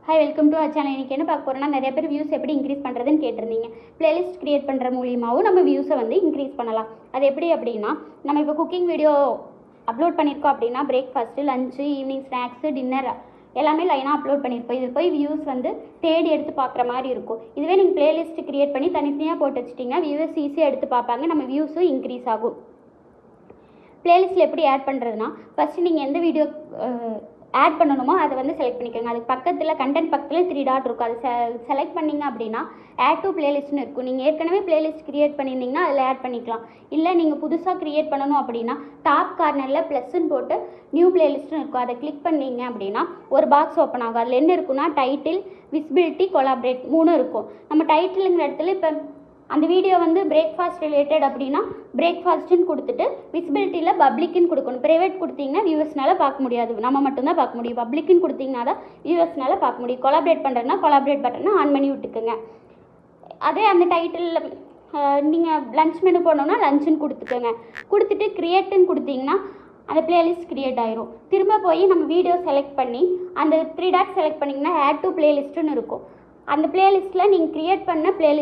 Hi, welcome to our channel. இன்றைக்கி என்ன பார்க்க போகிறோன்னா, நிறைய பேர் வியூஸ் எப்படி இன்க்ரீஸ் பண்ணுறதுன்னு கேட்டிருந்தீங்க. பிளேலிஸ்ட் க்ரியேட் பண்ணுற மூலியமாகவும் நம்ம வியூஸை வந்து இன்க்ரீஸ் பண்ணலாம். அது எப்படி அப்படின்னா, நம்ம இப்போ குக்கிங் வீடியோ அப்லோட் பண்ணியிருக்கோம் அப்படின்னா, breakfast, lunch, evening snacks, dinner எல்லாமே லைனாக அப்லோட் பண்ணியிருப்போம். இது போய் வியூஸ் வந்து தேடி எடுத்து பார்க்குற மாதிரி இருக்கும். இதுவே நீங்கள் பிளேலிஸ்ட் க்ரியேட் பண்ணி தனித்தனியாக போட்டு வச்சிட்டிங்கன்னா வியூஸ் ஈஸியாக எடுத்து பார்ப்பாங்க, நம்ம வியூஸும் இன்க்ரீஸ் ஆகும். பிளேலிஸ்ட்டில் எப்படி ஆட் பண்ணுறதுனா, ஃபஸ்ட்டு நீங்கள் எந்த வீடியோ ஆட் பண்ணணுமோ அதை வந்து செலக்ட் பண்ணிக்கோங்க. அதுக்கு பக்கத்தில் கண்டென்ட் பக்கத்தில் 3 டாட் இருக்கும். அது செலக்ட் பண்ணிங்க அப்படின்னா ஆட் டு பிளேலிஸ்ட்னு இருக்கும். நீங்கள் ஏற்கனவே பிளேலிஸ்ட் க்ரியேட் பண்ணியிருந்தீங்கன்னா அதில் ஆட் பண்ணிக்கலாம். இல்லை நீங்கள் புதுசாக க்ரியேட் பண்ணணும் அப்படின்னா டாப் கார்னரில் ப்ளஸ்ன்னு போட்டு நியூ பிளேலிஸ்ட்னு இருக்கும். அதை கிளிக் பண்ணிங்க அப்படின்னா ஒரு பாக்ஸ் ஓப்பன் ஆகும். அதில் என்ன இருக்குன்னா டைட்டில், விசிபிலிட்டி, கொலாபரேட் 3 இருக்கும். நம்ம டைட்டிலுங்கிற இடத்துல இப்போ அந்த வீடியோ வந்து பிரேக்ஃபாஸ்ட் ரிலேட்டட் அப்படின்னா பிரேக்ஃபாஸ்ட்டுன்னு கொடுத்துட்டு விசிபிலிட்டியில் பப்ளிக்குன்னு கொடுக்கணும். ப்ரைவேட் கொடுத்தீங்கன்னா வியூவர்ஸ்னால பார்க்க முடியாது, நம்ம மட்டும்தான் பார்க்க முடியும். பப்ளிக்குன்னு கொடுத்தீங்கன்னா தான் வியூவர்ஸ்னால பார்க்க முடியும். கொலாபரேட் பண்ணுறதுனா கொலாபரேட் பட்டனை ஆன் பண்ணி விட்டுக்குங்க. அதே அந்த டைட்டிலில் நீங்கள் லன்ச் மெனு போடணுன்னா லஞ்சுன்னு கொடுத்துக்கோங்க. கொடுத்துட்டு க்ரியேட்டுன்னு கொடுத்தீங்கன்னா அந்த பிளேலிஸ்ட் க்ரியேட் ஆயிரும். திரும்ப போய் நம்ம வீடியோ செலக்ட் பண்ணி அந்த 3 டாட் செலக்ட் பண்ணிங்கன்னா ஆட் டு பிளேலிஸ்ட்டுன்னு இருக்கும். அந்த பிளேலிஸ்ட்டில் நீங்கள் க்ரியேட் பண்ண பிளேலிஸ்ட்